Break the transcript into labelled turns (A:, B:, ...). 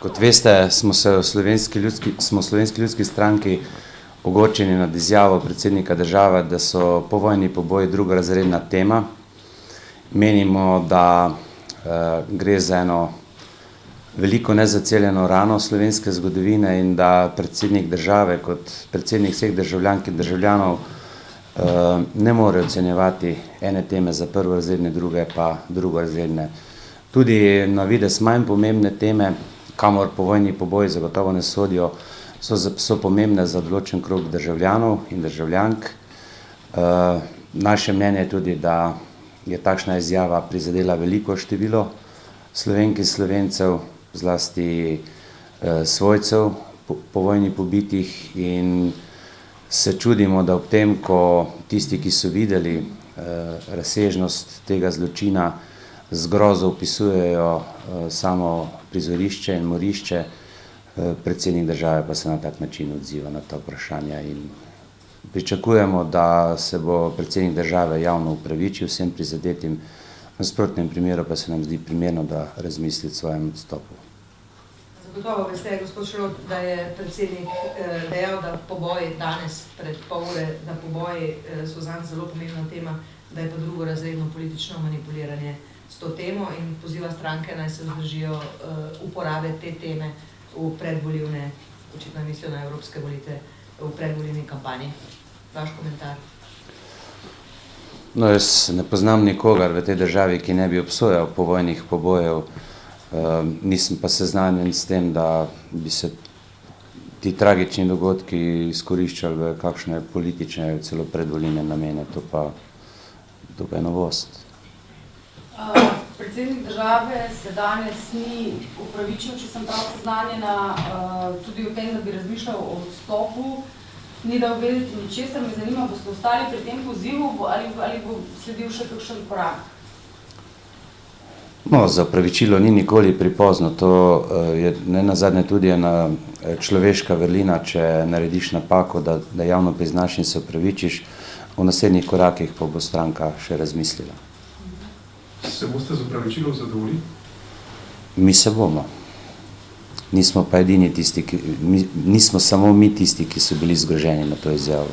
A: Kot veste, smo v Slovenski ljudski stranki ogorčeni nad izjavo predsednika države, da so povojni poboji drugorazredna tema. Menimo, da gre za eno veliko nezaceljeno rano slovenske zgodovine in da predsednik države kot predsednik vseh državljank in državljanov ne more ocenjevati ene teme za prvorazredne, druge pa drugorazredne. Tudi na videz manj pomembne teme, kamor povojni poboji zagotovo ne sodijo, so pomembne za določen krog državljanov in državljank. Naše mnenje je tudi, da je takšna izjava prizadela veliko število Slovenk in Slovencev, zlasti svojcev povojni pobitih, in se čudimo, da ob tem, ko tisti, ki so videli razsežnost tega zločina, z grozo opisujejo samo prizorišče in morišče, predsednik države pa se na tak način odziva na ta vprašanja. In pričakujemo, da se bo predsednik države javno opravičil vsem prizadetim, v nasprotnem primeru pa se nam zdi primerno, da razmisli o svojem odstopu.
B: Zagotovo veste, gospod Šrot, da je predsednik dejal, da poboji danes, pred pol ure, da poboji so zanj zelo pomembna tema, da je pa drugorazredno politično manipuliranje s to temo in poziva stranke, naj se vzdržijo uporabe te teme v predvolilne, očitno mislijo na evropske volitve, v predvolilni kampanji. Vaš komentar?
A: No, jaz ne poznam nikogar v tej državi, ki ne bi obsojal povojnih pobojev. Nisem pa seznanjen s tem, da bi se ti tragični dogodki izkoriščali v kakšne politične, celo predvolilne namene. To pa je novost.
C: Predsednik države se danes ni upravičil, če sem prav seznanjena, tudi o tem, da bi razmišljal o odstopu, ni dal vedeti ničesar. Me zanima, boste ostali pri tem pozivu ali bo sledil še kakšen korak?
A: No, za opravičilo ni nikoli prepozno. To je nenazadnje tudi ena človeška vrlina, če narediš napako, da javno priznaš in se opravičiš. V naslednjih korakih pa bo stranka še razmislila.
D: Se boste z opravičilom zadovoljili?
A: Mi se bomo. Nismo pa edini tisti, nismo samo mi tisti, ki so bili zgroženi na to izjavo.